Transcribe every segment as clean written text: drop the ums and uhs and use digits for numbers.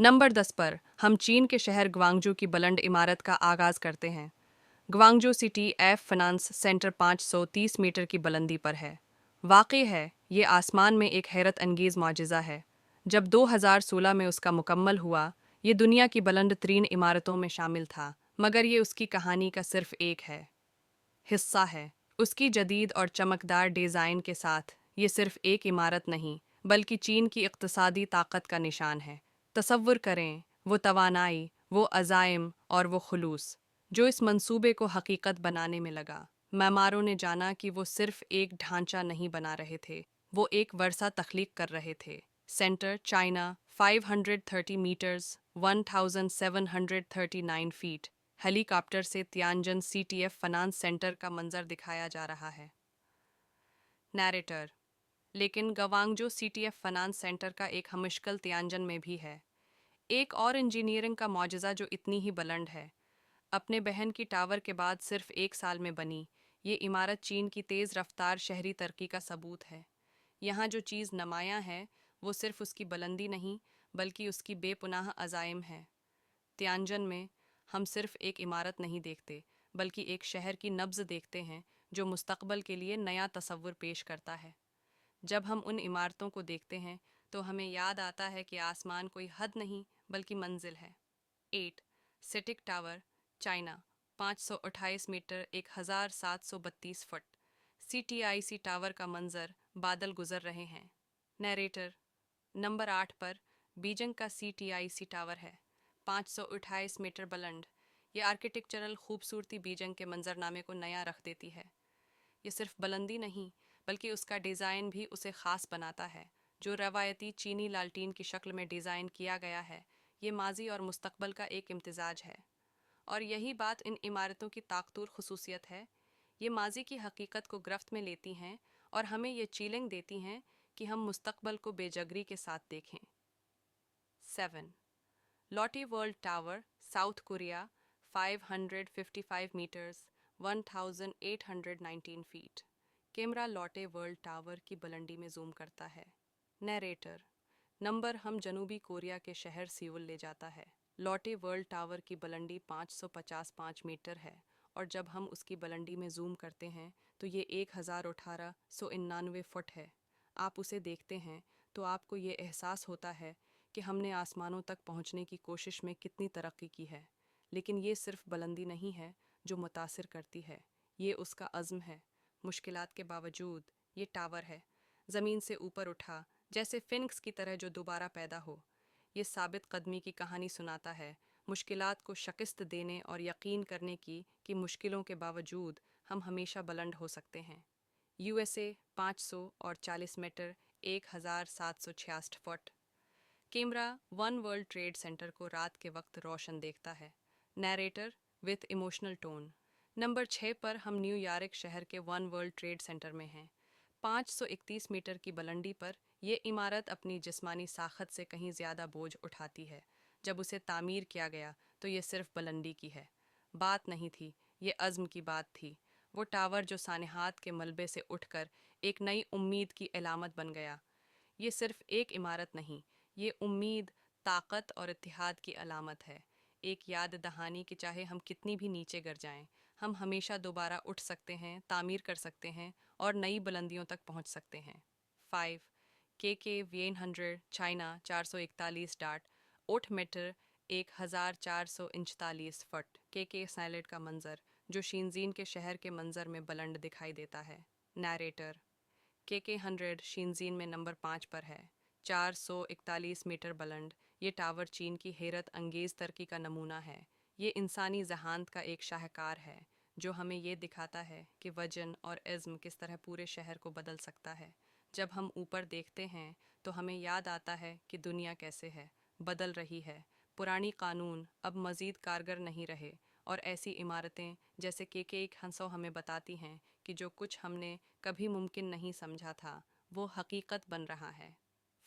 Number 10 पर हम चीन के शहर ग्वांगजू की बुलंद इमारत का आगाज करते हैं। Guangzhou city F finance centre 530 metre की बुलंदी पर है। वाकई है, ये आसमान में एक हैरत अंगेज मुआजिज़ा है। जब 2016 में उसका मुकम्मल हुआ, ये दुनिया की बुलंद तरीन इमारतों में शामिल था, मगर ये उसकी कहानी का सिर्फ एक है हिस्सा है। उसकी जदीद और चमकदार डिज़ाइन के साथ ये सिर्फ एक इमारत नहीं, बल्कि चीन की इक़्तिसादी ताकत का निशान है। तसव्वुर करें, वो तवानाई, वो अज़ाइम और वो खुलूस जो इस मंसूबे को हकीकत बनाने में लगा। मैमारों ने जाना कि वो सिर्फ एक ढांचा नहीं बना रहे थे, वो एक वर्सा तख्लीक कर रहे थे। Centre China 530 metres 1739 feet helicopter से तियानजन सीटीएफ फाइनेंस सेंटर का मंजर दिखाया जा रहा है। नैरेटर, लेकिन गवांगजो सीटीएफ फाइनेंस सेंटर का एक हमुश्किल तियानजन में भी है। एक और इंजीनियरिंग का मौजज़ा जो इतनी ही बुलंद है। अपने बहन की टावर के बाद सिर्फ एक साल में बनी, ये इमारत चीन की तेज़ रफ्तार शहरी तरक्की का सबूत है। यहाँ जो चीज़ नुमायाँ है, वो सिर्फ उसकी बुलंदी नहीं, बल्कि उसकी बेपनाह अज़ाइम है। तियानजन में हम सिर्फ एक इमारत नहीं देखते, बल्कि एक शहर की नब्ज़ देखते हैं जो मुस्तक़बल के लिए नया तसव्वुर पेश करता है। जब हम उन इमारतों को देखते हैं तो हमें याद आता है कि आसमान कोई हद नहीं, बल्कि मंजिल है। 8 CITIC tower China 528 metre 1732 foot CITIC tower का मंजर बादल गुजर रहे हैं। नरेटर, नंबर 8 पर बीजिंग का सीटीआईसी टावर है, 528 मीटर बुलंद। ये आर्किटेक्चरल खूबसूरती बीजिंग के मंजरनामे को नया रख देती है। ये सिर्फ बुलंदी नहीं, बल्कि उसका डिज़ाइन भी उसे ख़ास बनाता है। जो रवायती चीनी लालटीन की शक्ल में डिज़ाइन किया गया है, ये माजी और मुस्तकबल का एक इम्तिजाज है। और यही बात इन इमारतों की ताकतूर खसूसियत है। ये माजी की हकीकत को गिरफ्त में लेती हैं और हमें ये चीलेंग देती हैं कि हम मुस्तकबल को बेजगरी के साथ देखें। 7 Lotte world tower south Korea 555 metres 1819 feet camera Lotte world tower की बुलंदी में जूम करता है। नैरेटर, नंबर हम जनूबी कोरिया के शहर सियोल ले जाता है। लॉटे वर्ल्ड टावर की बुलंदी 555 मीटर है, और जब हम उसकी बुलंदी में जूम करते हैं तो ये 11,899 फुट है। आप उसे देखते हैं तो आपको ये एहसास होता है कि हमने आसमानों तक पहुंचने की कोशिश में कितनी तरक्की की है। लेकिन ये सिर्फ बुलंदी नहीं है जो मुतासिर करती है, ये उसका अज़्म है। मुश्किलात के बावजूद ये टावर है, ज़मीन से ऊपर उठा, जैसे फिनिक्स की तरह जो दोबारा पैदा हो। ये साबित कदमी की कहानी सुनाता है, मुश्किलात को शिकस्त देने और यकीन करने की कि मुश्किलों के बावजूद हम हमेशा बुलंद हो सकते हैं। यूएसए 500 और 40 metre 1766 foot camera One World Trade Center को रात के वक्त रोशन देखता है। Narrator with emotional tone, number 6 पर हम न्यूयॉर्क शहर के वन वर्ल्ड ट्रेड सेंटर में हैं। 531 मीटर की बुलंदी पर यह इमारत अपनी जिस्मानी साखत से कहीं ज़्यादा बोझ उठाती है। जब उसे तामीर किया गया तो ये सिर्फ बुलंदी की है बात नहीं थी, ये अज़्म की बात थी। वो टावर जो सानहात के मलबे से उठकर एक नई उम्मीद की अलामत बन गया। ये सिर्फ एक इमारत नहीं, ये उम्मीद, ताकत और इत्तिहाद की अलामत है। एक याद दहानी कि चाहे हम कितनी भी नीचे गिर जाएं, हम हमेशा दोबारा उठ सकते हैं, तामीर कर सकते हैं और नई बुलंदियों तक पहुंच सकते हैं। 5 के वीएन 100 चाइना 441 डाट 8 मीटर 1441 फुट के साइलेट का मंजर जो शीनजीन के शहर के मंजर में बुलंद दिखाई देता है। नैरेटर, के 100 शीनजीन में नंबर 5 पर है, 441 मीटर बुलंद। ये टावर चीन की हैरत अंगेज़ तरक्की का नमूना है। ये इंसानी जहानत का एक शाहकार है जो हमें ये दिखाता है कि वजन और इज़्म किस तरह पूरे शहर को बदल सकता है। जब हम ऊपर देखते हैं तो हमें याद आता है कि दुनिया कैसे है, बदल रही है। पुरानी कानून अब मज़ीद कारगर नहीं रहे, और ऐसी इमारतें जैसे के एक हंसो हमें बताती हैं कि जो कुछ हमने कभी मुमकिन नहीं समझा था, वो हकीकत बन रहा है।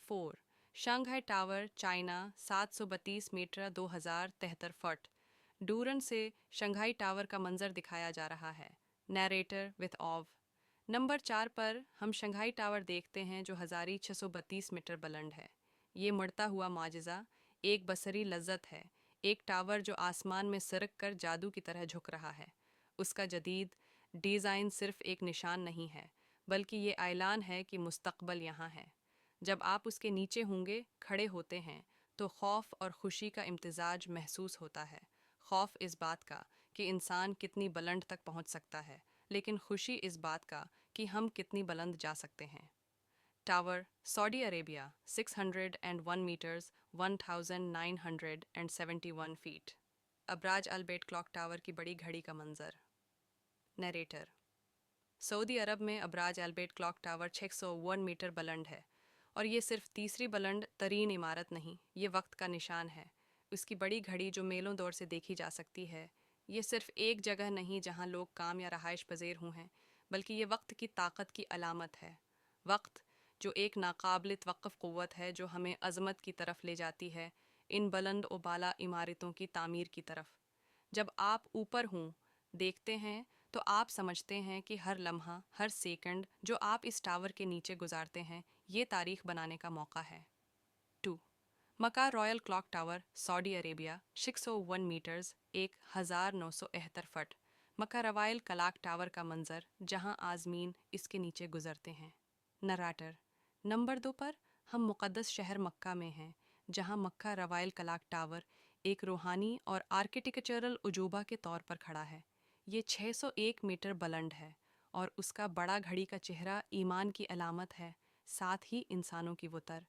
4 Shanghai Tower China 732 metre 2073 foot drone से शंघाई टावर का मंजर दिखाया जा रहा है। नैरेटर विथ ऑव, नंबर 4 पर हम शंघाई टावर देखते हैं जो 1632 मीटर बुलंद है। ये मुड़ता हुआ माजिज़ा ایک بصری لذت ہے، ایک ٹاور جو آسمان میں سرک کر جادو کی طرح جھک رہا ہے۔ اس کا جدید ڈیزائن صرف ایک نشان نہیں ہے، بلکہ یہ اعلان ہے کہ مستقبل یہاں ہے۔ جب آپ اس کے نیچے ہوں گے، کھڑے ہوتے ہیں، تو خوف اور خوشی کا امتزاج محسوس ہوتا ہے۔ خوف اس بات کا کہ انسان کتنی بلند تک پہنچ سکتا ہے، لیکن خوشی اس بات کا کہ ہم کتنی بلند جا سکتے ہیں۔ Tower, Saudi Arabia, 601 metres 1971 feet. Abraj al Bait clock tower کی بڑی گھڑی کا منظر۔ نیریٹر: سعودی عرب میں Abraj al Bait clock tower 601 metre بلند ہے، اور یہ صرف تیسری بلند ترین عمارت نہیں، یہ وقت کا نشان ہے۔ اس کی بڑی گھڑی جو میلوں دور سے دیکھی جا سکتی ہے، یہ صرف ایک جگہ نہیں جہاں لوگ کام یا رہائش پذیر ہوئے ہیں، بلکہ یہ وقت کی طاقت کی علامت ہے۔ وقت جو ایک ناقابل توقف قوت ہے جو ہمیں عظمت کی طرف لے جاتی ہے، ان بلند و بالا عمارتوں کی تعمیر کی طرف۔ جب آپ اوپر ہوں دیکھتے ہیں تو آپ سمجھتے ہیں کہ ہر لمحہ، ہر سیکنڈ جو آپ اس ٹاور کے نیچے گزارتے ہیں، یہ تاریخ بنانے کا موقع ہے۔ 2. مکہ Royal clock tower, Saudi Arabia, 601 metres 1971 fit. مکہ روائل کلاک ٹاور کا منظر جہاں عازمین اس کے نیچے گزرتے ہیں۔ نراٹر: نمبر 2 پر ہم مقدس شہر مکہ میں ہیں، جہاں مکہ روائل کلاک ٹاور ایک روحانی اور آرکیٹیکچرل عجوبہ کے طور پر کھڑا ہے۔ یہ 601 میٹر بلند ہے، اور اس کا بڑا گھڑی کا چہرہ ایمان کی علامت ہے، ساتھ ہی انسانوں کی وتر۔